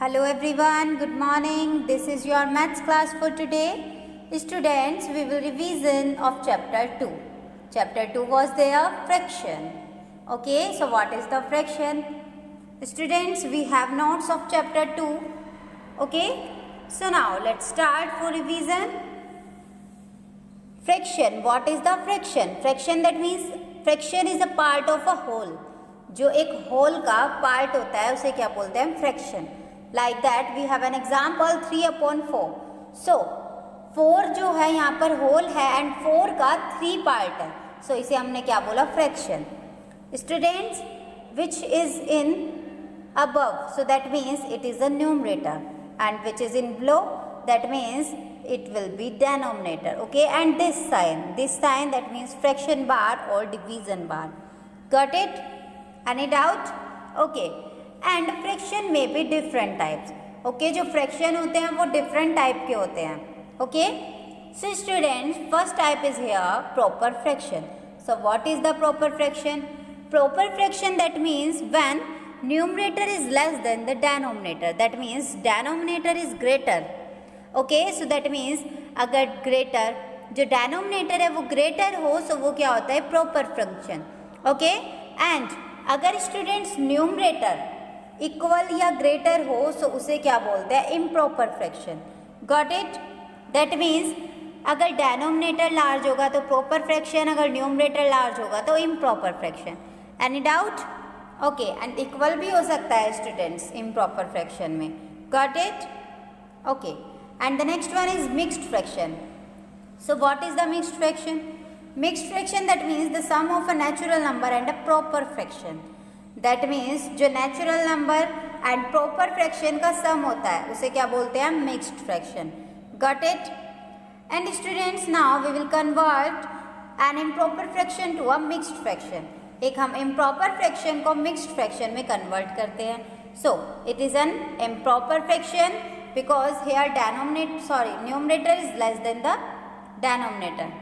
Hello everyone, good morning. This is your maths class for today. Students, we will revision of chapter 2. Chapter 2 was there fraction. Okay, so what is the fraction? Students, we have notes of chapter 2. Okay, so now let's start for revision. Fraction, what is the fraction? Fraction, that means fraction is a part of a whole. जो एक whole का part होता है उसे क्या बोलते हैं? fraction. Like that we have an example 3/4. So 4 जो है यहाँ पर whole है and 4 का 3 part है. So इसे हमने क्या बोला? fraction. Students, which is in above, so that means it is a numerator, and which is in below, that means it will be denominator. Okay, and this sign that means fraction bar or division bar. Got it? Any doubt? Okay. And fraction में भी different types. Okay, जो fraction होते हैं वो different type के होते हैं. Okay, so students, first type is here proper fraction. So what is the proper fraction? Proper fraction that means when numerator is less than the denominator, that means denominator is greater. Okay, so that means अगर greater जो denominator है वो greater हो, सो वो क्या होता है? Proper fraction. Okay, and अगर स्टूडेंट्स न्यूमरेटर इक्वल या ग्रेटर हो, सो उसे क्या बोलते हैं? Improper fraction. Got it? That means अगर डिनोमिनेटर लार्ज होगा तो प्रॉपर फ्रैक्शन, अगर न्यूमरेटर लार्ज होगा तो improper fraction. Any doubt? Okay, and equal भी हो सकता है स्टूडेंट्स इम्प्रॉपर फ्रैक्शन में. Got it? Okay, and the next one is mixed fraction. So what is the mixed fraction? Mixed fraction that means the some of a natural number and a proper fraction. That means जो natural number and proper fraction का sum होता है उसे क्या बोलते हैं? Mixed fraction. Got it? And students, now we will convert an improper fraction to a mixed fraction. एक हम इम्प्रॉपर फ्रैक्शन को मिक्स्ड फ्रैक्शन में कन्वर्ट करते हैं. So it is an improper fraction because here numerator is less than the denominator.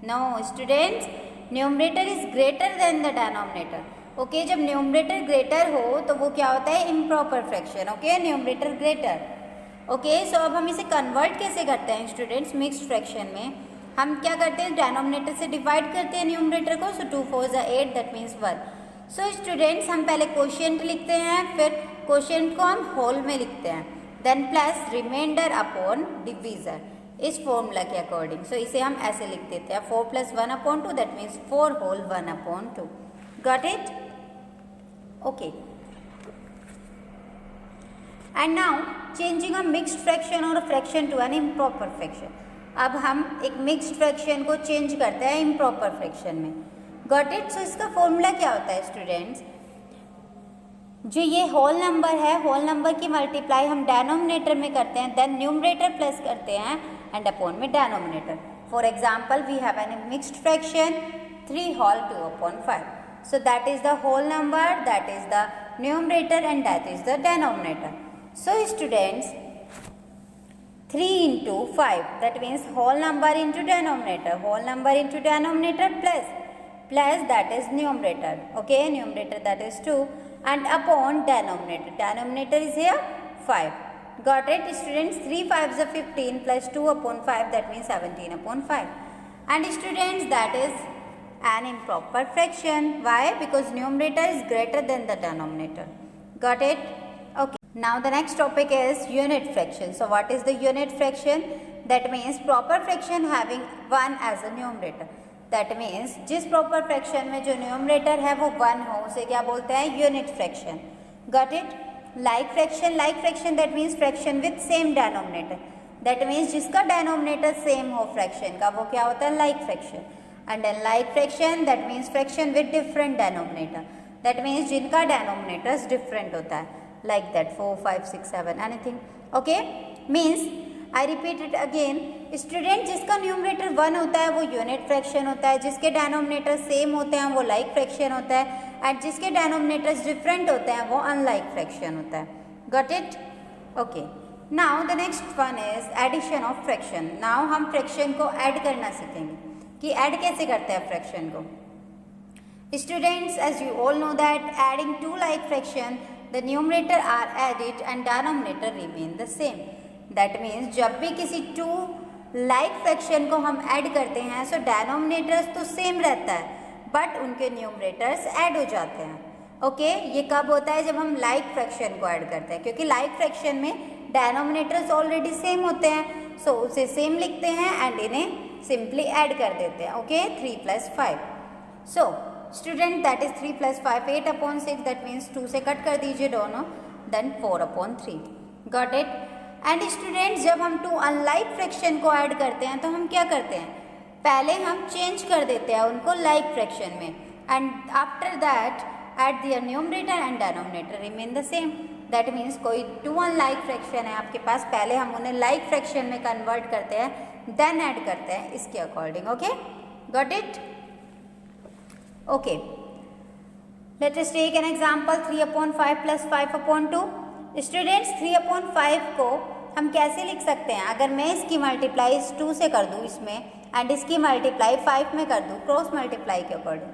No students, numerator is greater than the denominator. Okay, जब numerator greater हो तो वो क्या होता है? Improper fraction. Okay, numerator greater. Okay, so अब हम इसे कन्वर्ट कैसे करते हैं स्टूडेंट्स? मिक्स्ड फ्रैक्शन में हम क्या करते हैं? डिनोमिनेटर से डिवाइड करते हैं न्यूमरेटर को. सो 2 4 8, दैट मीन्स 1. सो स्टूडेंट्स, हम पहले क्वोशिएंट लिखते हैं, फिर क्वोशिएंट को हम होल में लिखते हैं, then plus remainder upon divisor, इस फॉर्मूला के अकॉर्डिंग. सो इसे हम ऐसे लिख देते हैं 4 + 1/2, that means 4 whole 1/2. Got it? Okay, and now changing a mixed fraction और fraction to an improper fraction. अब हम एक मिक्स्ड फ्रैक्शन को चेंज करते हैं इम्प्रॉपर फ्रैक्शन में. Got it? सो इसका फॉर्मूला क्या होता है स्टूडेंट्स? जो ये होल नंबर है, होल नंबर की मल्टीप्लाई हम डिनोमिनेटर में करते हैं, देन न्यूमरेटर प्लस करते हैं एंड अपॉन में denominator. For example, we have an mixed fraction 3 whole 2/5. So that is the whole number, that is the numerator, and that is the denominator. So students, 3 into 5, that means whole number into denominator, whole number into denominator plus that is numerator. Okay, numerator that is 2 and upon denominator. Denominator is here 5. Got it students? 3 5s are 15 plus 2/5, that means 17/5. And students, that is an improper fraction. Why? Because numerator is greater than the denominator. Got it? Okay. Now the next topic is unit fraction. So what is the unit fraction? That means proper fraction having 1 as a numerator. That means जिस proper fraction में जो numerator है वो 1 हो, उसे क्या बोलते हैं? unit fraction. Got it? Like fraction that means fraction with same denominator. That means जिसका denominator same हो fraction का, वो क्या होता है? like fraction. And then like fraction, that means fraction with different denominator. That means जिनका denominators different होता है, like that 4 5 6 7 anything. Okay, means I repeat it again. Student, जिसका numerator 1 होता है वो unit fraction होता है, जिसके denominator same होते हैं वो like fraction होता है, and जिसके denominators different होते हैं वो unlike fraction होता है. Got it? Okay. Now the next one is addition of fraction. Now हम fraction को add करना सीखेंगे कि ऐड कैसे करते हैं फ्रैक्शन को. Students, as you all know that adding 2 like fraction the numerator are added and denominator remain the same. That means जब भी किसी टू लाइक फ्रैक्शन को हम ऐड करते हैं सो डिनोमिनेटर्स तो सेम रहता है बट उनके न्यूमरेटर्स ऐड हो जाते हैं। ओके ये कब होता है? जब हम लाइक फ्रैक्शन को ऐड करते हैं, क्योंकि लाइक फ्रैक्शन में डिनोमिनेटर्स ऑलरेडी सेम होते हैं सो उसे सेम लिखते हैं एंड इन्हें सिंपली ऐड कर देते हैं। Okay 3 + 5। So student that is 3 + 5 8/6, that means 2 से कट कर दीजिए दोनों, then 4/3। Got it? And student जब हम टू अनलाइक फ्रैक्शन को ऐड करते हैं तो हम क्या करते हैं? पहले हम चेंज कर देते हैं उनको लाइक फ्रैक्शन में and after that at their numerator and denominator remain the same. That means कोई टू अनलाइक फ्रैक्शन है आपके पास, पहले हम उन्हें लाइक फ्रैक्शन में कन्वर्ट करते हैं देन ऐड करते हैं इसके according. Okay got it? Okay let us take an example 3/5 + 5/2। Students 3/5 को हम कैसे लिख सकते हैं? अगर मैं इसकी मल्टीप्लाई 2 से कर दूँ इसमें एंड इसकी मल्टीप्लाई 5 में कर दूँ क्रॉस मल्टीप्लाई के अकॉर्डिंग,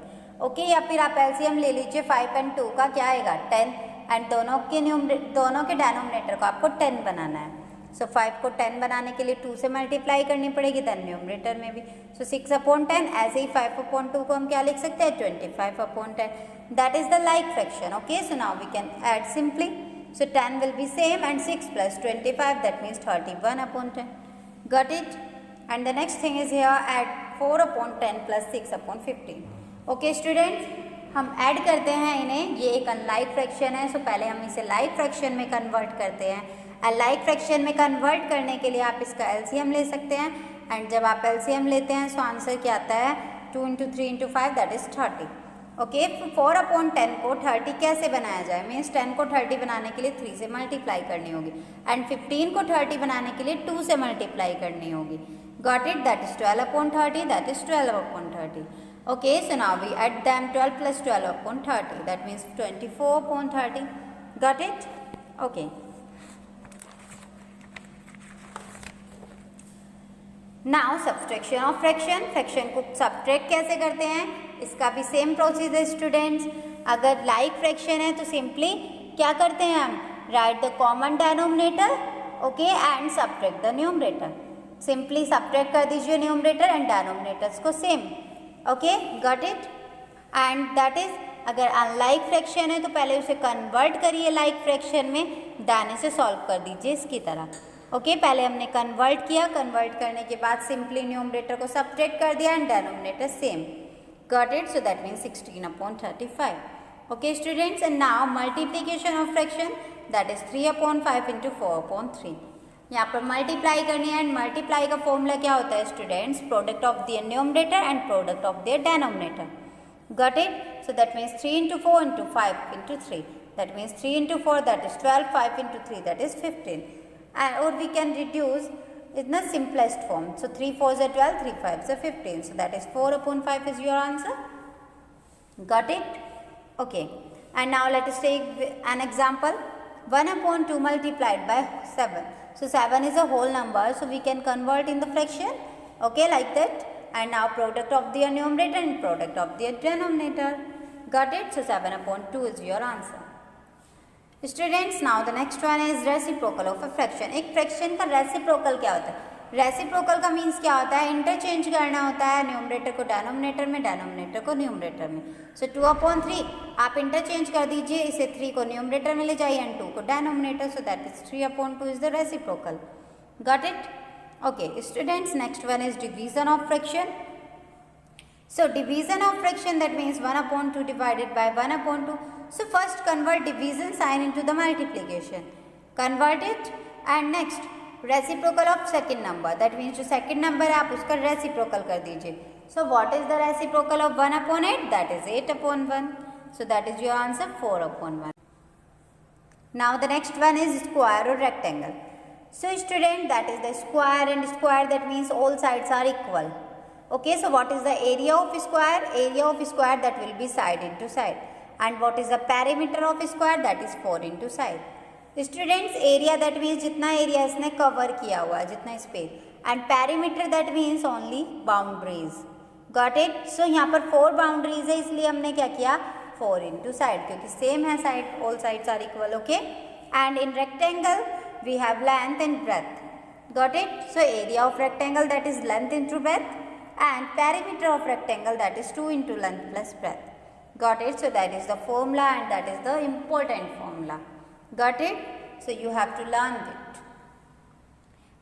ओके या फिर आप एलसीएम ले लीजिए 5 और 2 का, क्या आएगा 10 एंड दोनों के डिनोमिनेटर को आपको 10 बनाना है। सो 5 को 10 बनाने के लिए 2 से मल्टीप्लाई करनी पड़ेगी देन न्यूमरेटर में भी। सो 6/10 ऐसे ही 5/2 को हम क्या लिख सकते हैं 25/10। That is the like fraction. Okay so now we can add simply. So 10 will be same and 6 + 25 that means 31/10. Got it? And the next thing is here add 4/10 + 6/15. Okay students, हम ऐड करते हैं इन्हें, ये एक unlike fraction है सो पहले हम इसे लाइक फ्रैक्शन में कन्वर्ट करते हैं। अनलाइक फ्रैक्शन में कन्वर्ट करने के लिए आप इसका एलसीएम ले सकते हैं एंड जब आप एलसीएम लेते हैं सो आंसर क्या आता है 2 × 3 × 5 दैट इज 30। ओके 4/10 को 30 कैसे बनाया जाए? मीन्स 10 को 30 बनाने के लिए 3 से मल्टीप्लाई करनी होगी एंड 15 को 30 बनाने के लिए 2 से मल्टीप्लाई करनी होगी। Got it? That is 12/30, that is 12/30। Okay so now we add them 12 + 12/30 that means 24/30। Got it? Okay now subtraction of fraction. Fraction को सब्ट्रैक्ट कैसे करते हैं? इसका भी सेम प्रोसेस है स्टूडेंट्स। अगर लाइक फ्रैक्शन है तो सिंपली क्या करते हैं हम? Write the common denominator okay and subtract the numerator. Simply subtract कर दीजिए न्यूमरेटर एंड डिनोमिनेटर्स को same. Okay got it? And that is अगर अनलाइक फ्रैक्शन है तो पहले उसे कन्वर्ट करिए लाइक फ्रैक्शन में देन इसे सॉल्व कर दीजिए इसकी तरह। ओके पहले हमने कन्वर्ट किया, कन्वर्ट करने के बाद सिंपली न्यूमरेटर को सब्ट्रैक्ट कर दिया and denominator same. Got it? So that means 16/35. Okay students, and now multiplication of fraction, that is 3/5 × 4/3. यहाँ पर मल्टीप्लाई करनी है एंड मल्टीप्लाई का फॉर्मूला क्या होता है students? Product of their numerator and product of their denominator. Got it? So that means 3 × 4 × 5 × 3, that means 3 × 4 that is 12, 5 × 3 that is 15, and or we can reduce in the simplest form. So 3 4s are 12, 3 5s are 15. So that is 4/5 is your answer. Got it? Okay. And now let us take an example. 1/2 multiplied by 7. So 7 is a whole number. So we can convert in the fraction. Okay, like that. And now product of their numerator and product of their denominator. Got it? So 7/2 is your answer. Students now the next one is reciprocal of a fraction. एक fraction का reciprocal क्या होता है? Reciprocal का means क्या होता है? Interchange करना होता है न्यूमरेटर को डिनोमिनेटर में, डिनोमिनेटर को न्यूमरेटर में। सो 2/3 आप इंटरचेंज कर दीजिए, इसे 3 को न्यूमरेटर में ले जाइए एंड 2 को denominator, so that is 3/2 is the reciprocal. Got it? Okay students next one is division of fraction. So division of fraction, that means 1/2 divided by 1/2. So first convert division sign into the multiplication. Convert it and next reciprocal of second number. That means जो second number है आप उसका reciprocal कर दीजिए. So what is the reciprocal of 1/8? That is 8/1. So that is your answer 4/1. Now the next one is square or rectangle. So student, that is the square and square, that means all sides are equal. Okay, so what is the area of square? Area of square that will be side into side. And what is the perimeter of square? That is 4 into side. Students, area that means जितना area इसने cover किया हुआ है, जितना space. And perimeter that means only boundaries. Got it? So यहाँ पर 4 boundaries है, इसलिए हमने क्या किया 4 into side, क्योंकि सेम है side, all sides are equal. Okay, and in rectangle we have length and breadth. Got it? So area of rectangle, that is length into breadth, and perimeter of rectangle, that is 2 into length plus breadth. Got it? So that is the formula, and that is the important formula. Got it? So you have to learn it.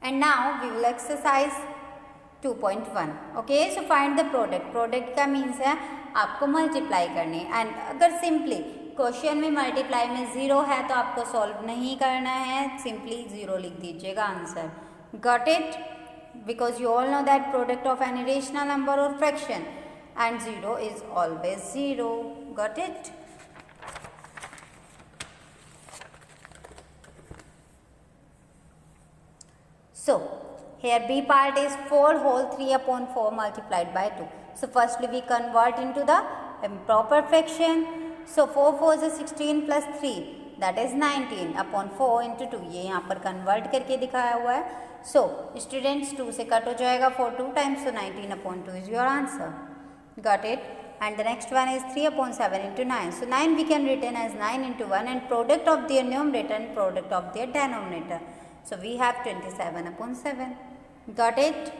And now we will exercise 2.1. Okay, so find the product. Product का means है आपको multiply करनी, and अगर simply question में multiply में 0 है तो आपको सॉल्व नहीं करना है, सिंपली 0 लिख दीजिएगा answer. Got it? Because you all know that product of any rational number or fraction and 0 is always 0. Got it? So here B part is 4 whole 3 upon 4 multiplied by 2. So firstly we convert into the improper fraction. So 4 4 is 16 plus 3, that is 19 upon 4 into 2. ये यहाँ पर convert करके दिखाया हुआ है. So students 2 से cut हो जाएगा 4 2 times, so 19 upon 2 is your answer. Got it? And the next one is 3 upon 7 into 9. So 9 we can written as 9 into 1, and product of their numerator and product of their denominator. So we have 27 upon 7. Got it?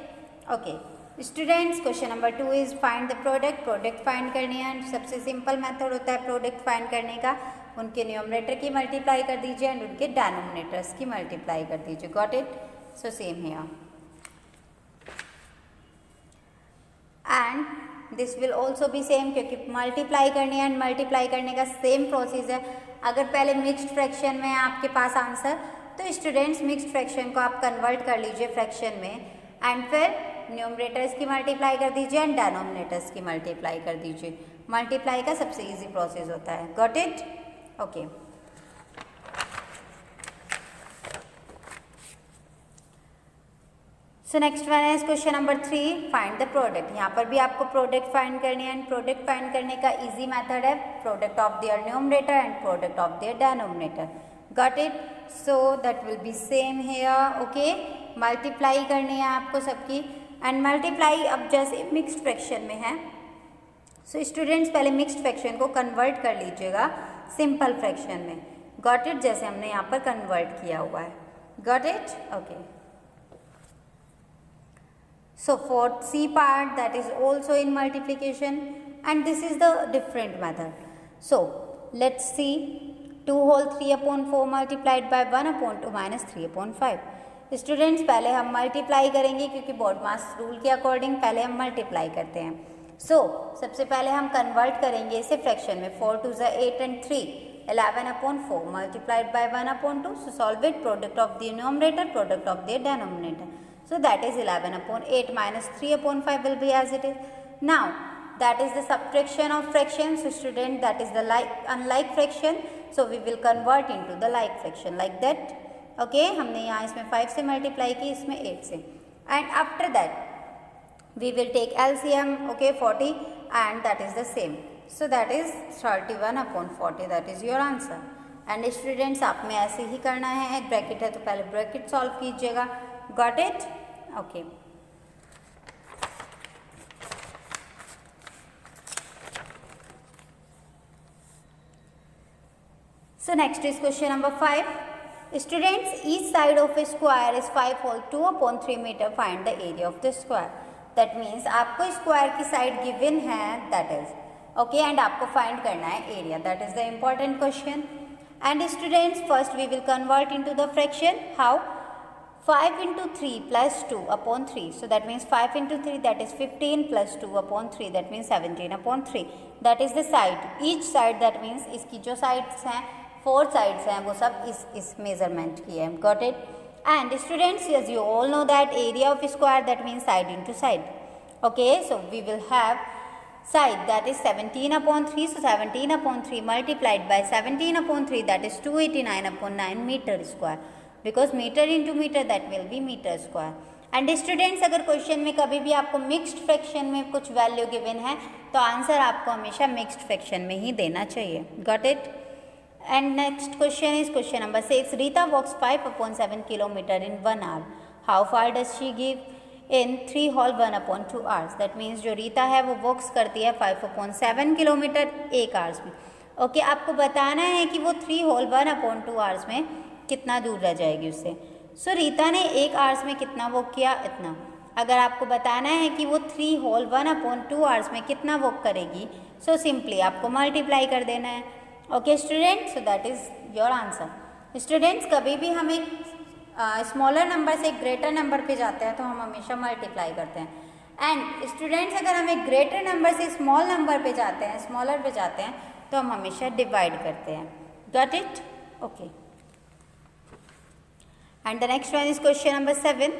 Okay. Students, question number 2 is find the product. Product find करनी है, सबसे simple method होता है product find करने का. उनके numerator की multiply कर दीजिए and उनके denominators की multiply कर दीजिए. Got it? So same here. And this will also be same, क्योंकि multiply करनी है and multiply करने का same process है. अगर पहले mixed fraction में आपके पास आंसर, तो स्टूडेंट्स मिक्स्ड फ्रैक्शन को आप कन्वर्ट कर लीजिए फ्रैक्शन में, एंड फिर न्यूमरेटर्स की मल्टीप्लाई कर दीजिए एंड डेनोमिनेटर्स की मल्टीप्लाई कर दीजिए. मल्टीप्लाई का सबसे इजी प्रोसेस होता है. Got it? Okay. So next one is question number 3, find the product. यहाँ पर भी आपको प्रोडक्ट फाइंड करनी है, एंड प्रोडक्ट फाइंड करने का इजी मेथड है product of their numerator and product of their denominator. Got it? So that will be same here. Okay, multiply करनी है आपको सबकी, एंड मल्टीप्लाई अब जैसे मिक्स्ड फ्रैक्शन में है, सो स्टूडेंट्स पहले मिक्स्ड फ्रैक्शन को कन्वर्ट कर लीजिएगा सिंपल फ्रैक्शन में. Got it? जैसे हमने यहाँ पर कन्वर्ट किया हुआ है. Got it? Okay. So fourth C part, that is also in multiplication, and this is the different method. So let's see 2 whole 3 upon 4 multiplied by 1 upon 2 minus 3 upon 5. Students पहले हम multiply करेंगे, क्योंकि baud मास rule के according पहले हम multiply करते हैं. सो सबसे पहले हम कन्वर्ट करेंगे इसे फ्रैक्शन में. 4 2 is 8 and 3 11 upon 4 multiplied by 1 upon 2. So solve it. Product of the numerator, product of their denominator. So that is 11 upon 8 minus 3 upon 5 will be as it is. Now that is the subtraction of fractions. So student, that is the unlike fraction. So we will convert into the like fraction like that. Okay, हमने यहाँ इसमें 5 से multiply की, इसमें 8 से, and after that we will take LCM. Okay, 40, and that is the same. So that is 31 upon 40. That is your answer. And students, आप में ऐसे ही करना है. एक ब्रैकेट है तो पहले ब्रैकेट सॉल्व कीजिएगा. Got it? Okay. So next is question number 5. Students, each side of a square is 5 whole 2 upon 3 meter. Find the area of the square. That means आपको स्क्वायर की साइड गिवन है, that is okay, and आपको find करना है area. That is the important question. And students, first we will convert into the fraction. How? 5 into 3 plus 2 upon 3. So that means 5 into 3, that is 15 plus 2 upon 3, that means 17 upon 3. That is the side. Each side, that means इसकी जो sides हैं, 4 sides हैं, वो सब इस measurement की है. Got it? And students, as you all know that area of square, that means side into side. Okay, so we will have side, that is 17 upon 3. So 17 upon 3 multiplied by 17 upon 3, that is 289 upon 9 meter square. Because meter into meter, that will be meter square. And students, अगर question में कभी भी आपको mixed fraction में कुछ value given है तो answer आपको हमेशा मिक्स्ड फ्रैक्शन में ही देना चाहिए. Got it? And next question is question number 6. Rita walks 5 upon 7 kilometre in 1 hour. How far does she give? In 3 whole 1/2 hours. That means जो रीता है वो वॉक्स करती है 5/7 किलोमीटर 1 आवर्स में। ओके, आपको बताना है कि वो 3 होल 1/2 आवर्स में कितना दूर रह जाएगी उससे। सो रीता ने 1 आवर्स में कितना वॉक किया, इतना। अगर आपको बताना है कि वो 3 होल 1/2 आवर्स में कितना वॉक करेगी, सो सिंपली आपको मल्टीप्लाई कर देना है। Okay students, so that is your answer. Students, कभी भी हम एक स्मॉलर नंबर से एक ग्रेटर नंबर पे जाते हैं तो हम हमेशा मल्टीप्लाई करते हैं। एंड स्टूडेंट्स, अगर हम एक ग्रेटर नंबर से स्मॉल नंबर पे जाते हैं, स्मॉलर पे जाते हैं, तो हम हमेशा डिवाइड करते हैं। Got it? Okay. And the next one is question number 7.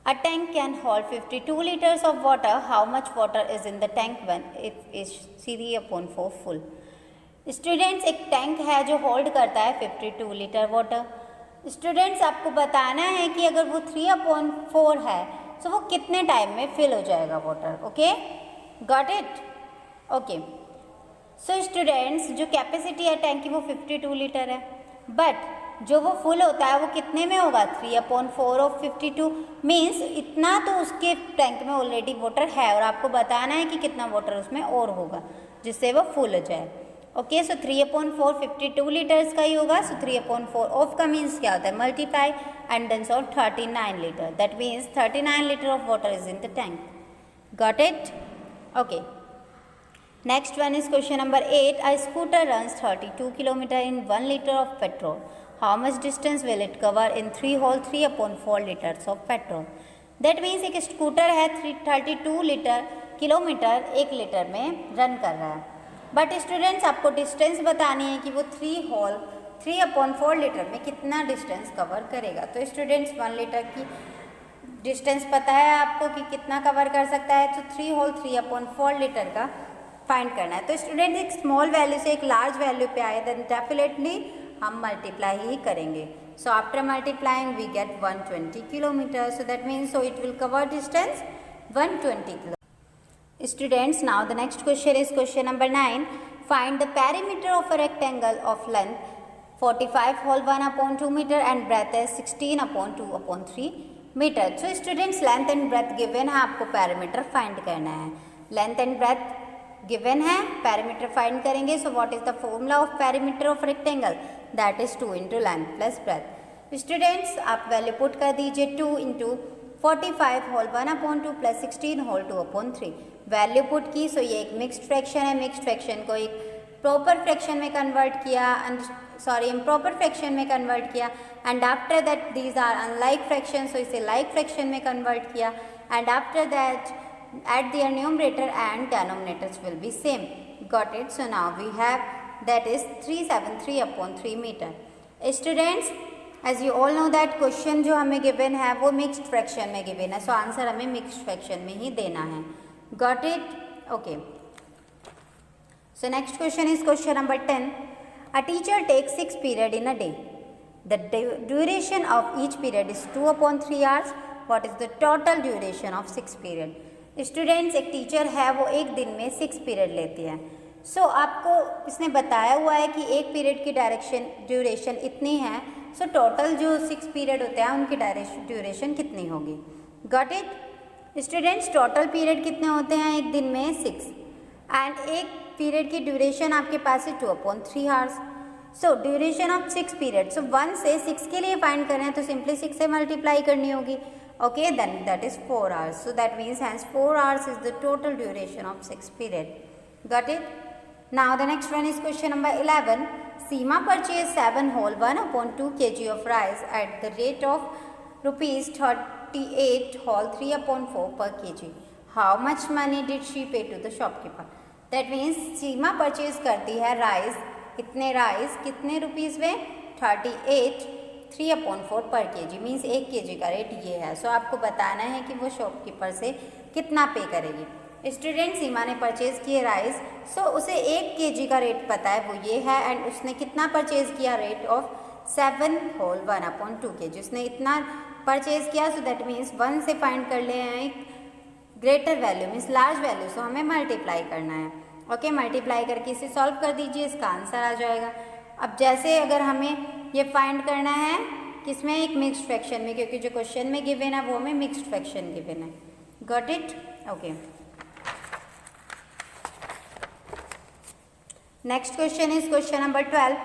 A tank can hold 52 liters of water. How much water is in the tank when it is 3/4 full? Students, एक tank है जो hold करता है 52 litre water. Students, आपको बताना है कि अगर वो 3/4 है तो वो कितने टाइम में फिल हो जाएगा water. Okay, got it? Okay, so students, जो कैपेसिटी है टैंक की वो 52 लीटर है, बट जो वो फुल होता है वो कितने में होगा? 3/4 ऑफ 52 मीन्स इतना तो उसके टैंक में ऑलरेडी वाटर है और आपको बताना है कि कितना वाटर उसमें और होगा जिससे वो फुल हो जाए। ओके, सो 3/4 52 लीटर्स का ही होगा। सो 3/4 ऑफ का मीन्स क्या होता है? Multiply and then solve 39 litre. That means 39 litre of water is in the tank. Got it? Okay, next one is question number 8. A scooter runs 32 km in 1 liter of petrol. How much distance will it cover in 3 whole 3/4 liters of petrol? That means एक scooter है 32 kilometre 1 litre में run कर रहा है, but students आपको distance बतानी है कि वो 3 होल 3/4 लीटर में कितना डिस्टेंस कवर करेगा। तो स्टूडेंट्स 1 लीटर की डिस्टेंस पता है आपको कि कितना कवर कर सकता है, तो 3 होल 3/4 लीटर का फाइंड करना है। तो स्टूडेंट्स, एक स्मॉल वैल्यू से एक लार्ज वैल्यू पे आए देन डेफिनेटली हम मल्टीप्लाई ही करेंगे। So after multiplying we get 120 kilometre. So that means so it will cover distance 120 kilometre. Students, now the next question is question number 9. Find the perimeter of a rectangle of length 45 whole 1/2 meter and breadth is 16/2/3 meter. So students, length and breadth given है, आपको perimeter find करना है। length and breadth given है, perimeter find करेंगे। So what is the formula of perimeter of rectangle? That is 2 into length plus breadth. Students, आप value put कर दीजिए 2 into 45 whole 1/2 plus 16 whole 2/3 value put की। So ये एक mixed fraction है, mixed fraction को एक प्रॉपर फ्रैक्शन में कन्वर्ट किया इम्प्रॉपर फ्रैक्शन में कन्वर्ट किया and after that these are unlike fraction, so इसे लाइक फ्रैक्शन में कन्वर्ट किया and after that at their numerator and denominators will be same. Got it? So now we have that is 373/3 metre. Students, as you all know that question जो हमें given है वो mixed fraction में given है, so answer हमें mixed fraction में ही देना है। Got it? Okay, so next question is question number 10. A teacher takes 6 period in a day. The duration of each period is 2/3 hours. What is the total duration of 6 period? Students, एक teacher है वो एक दिन में 6 period लेती है। सो आपको इसने बताया हुआ है कि एक पीरियड की ड्यूरेशन इतनी है, सो टोटल जो 6 पीरियड होते हैं उनकी ड्यूरेशन कितनी होगी। Got it? Students, total period कितने होते हैं एक दिन में? 6 एंड एक पीरियड की ड्यूरेशन आपके पास है 2/3 hours. So duration of 6 period, so 1 से 6 के लिए फाइंड करना है तो सिंपली 6 से मल्टीप्लाई करनी होगी। Okay, then that is 4 hours. So that means hence 4 hours is the total duration of 6 period. Got it? Now the next one is question number 11. Seema purchased 7 whole 1/2 kg of rice at the rate of rupees 38 whole 3/4 per kg. How much money did she pay to the shopkeeper? That means Seema purchase करती है rice, इतने rice कितने rupees में? 38 3/4 पर kg means 1 kg का rate ये है। सो आपको बताना है कि वो शॉपकीपर से कितना पे करेगी। स्टूडेंट, सीमा ने परचेज किए राइस, सो उसे 1 kg का रेट पता है वो ये है एंड उसने कितना परचेज किया? Rate of 7 whole 1/2 kg। उसने इतना परचेज किया, सो दैट मीन्स 1 से फाइंड कर ले हैं एक greater value means large value, so हमें मल्टीप्लाई करना है। ओके, मल्टीप्लाई करके इसे सॉल्व कर दीजिए, इसका आंसर आ जाएगा। अब जैसे अगर हमें ये फाइंड करना है किसमें, एक मिक्स्ड फ्रैक्शन में, क्योंकि जो क्वेश्चन में गिवन है वो हमें मिक्स्ड फ्रैक्शन गिवन है. Got it? Okay. Next question is question number 12.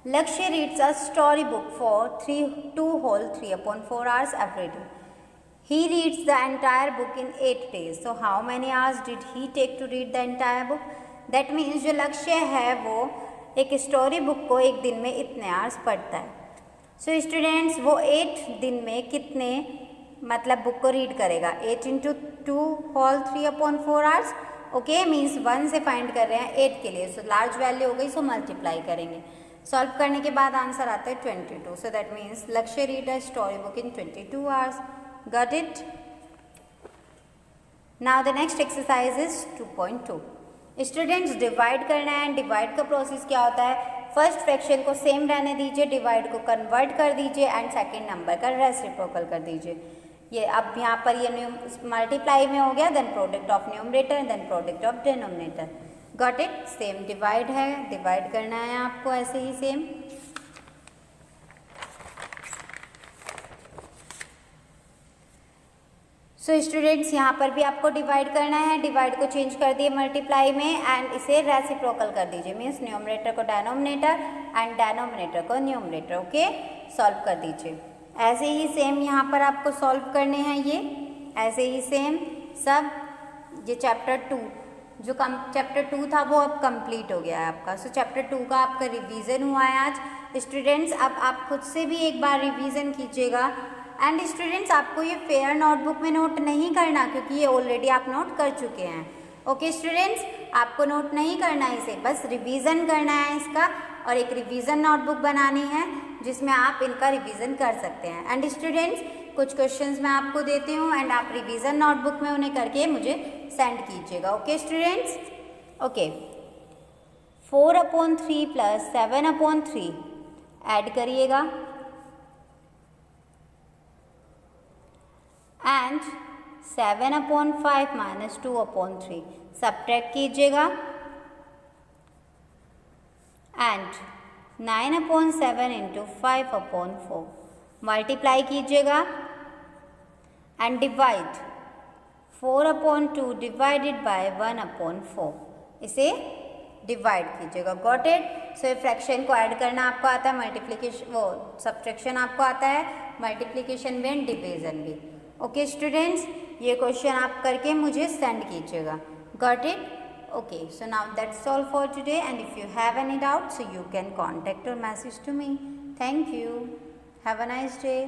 Lakshya reads a storybook for 2 whole 3/4 hours every day. He reads the entire book in 8 days. So how many hours did he take to read the entire book? That means जो लक्ष्य है वो एक story book को एक दिन में इतने आवर्स पढ़ता है. सो स्टूडेंट्स वो 8 दिन में कितने मतलब बुक को रीड करेगा? 8 × 2 होल 3/4 आवर्स. ओके, मीन्स 1 से फाइंड कर रहे हैं 8 के लिए. सो लार्ज वैल्यू हो गई, सो मल्टीप्लाई करेंगे. सॉल्व करने के बाद आंसर आता है 22. सो दैट मीन्स लक्ष्य read a story book in 22 hours. Got it? Now the next exercise is 2.2. Students divide करना है. डिवाइड का प्रोसेस क्या होता है? फर्स्ट फ्रैक्शन को सेम रहने दीजिए, डिवाइड को कन्वर्ट कर दीजिए एंड सेकेंड नंबर का रेसिप्रोकल कर दीजिए. ये अब यहाँ पर ये मल्टीप्लाई में हो गया, then product of numerator, then product of denominator. Got it? Same divide है, डिवाइड करना है आपको ऐसे ही सेम. सो स्टूडेंट्स यहाँ पर भी आपको डिवाइड करना है. डिवाइड को चेंज कर दिए मल्टीप्लाई में एंड इसे रेसिप्रोकल कर दीजिए. मीन्स न्यूमरेटर को डेनोमिनेटर एंड डेनोमिनेटर को न्यूमरेटर. ओके, सॉल्व कर दीजिए. ऐसे ही सेम यहाँ पर आपको सॉल्व करने हैं ये ऐसे ही सेम सब. ये चैप्टर 2 जो चैप्टर 2 था वो अब कंप्लीट हो गया है आपका. सो चैप्टर 2 का आपका रिवीजन हुआ है आज. स्टूडेंट्स अब आप खुद से भी एक बार रिवीजन कीजिएगा. एंड स्टूडेंट्स आपको ये फेयर नोटबुक में नोट नहीं करना, क्योंकि ये ऑलरेडी आप नोट कर चुके हैं. ओके स्टूडेंट्स, आपको नोट नहीं करना है इसे, बस रिवीजन करना है इसका. और एक रिवीजन नोटबुक बनानी है जिसमें आप इनका रिवीजन कर सकते हैं. एंड स्टूडेंट्स कुछ क्वेश्चंस मैं आपको देती हूँ एंड आप रिवीजन नोटबुक में उन्हें करके मुझे सेंड कीजिएगा. Okay students? ओके, 4/3 + 7/3 ऐड करिएगा एंड 7/5 - 2/3 सब्ट्रैक्ट कीजिएगा एंड 9/7 × 5/4 मल्टीप्लाई कीजिएगा एंड डिवाइड 4/2 डिवाइडेड बाय 1/4 इसे डिवाइड कीजिएगा. Got it? सो ये फ्रैक्शन को ऐड करना आपको आता है, मल्टीप्लिकेशन वो सब्ट्रैक्शन आपको आता है, मल्टीप्लिकेशन भी एंड डिवीजन भी. ओके स्टूडेंट्स, ये क्वेश्चन आप करके मुझे सेंड कीजिएगा. Got it? Okay, so now that's all for today, and if you have any doubts, so you can contact or message to me. Thank you. Have a nice day.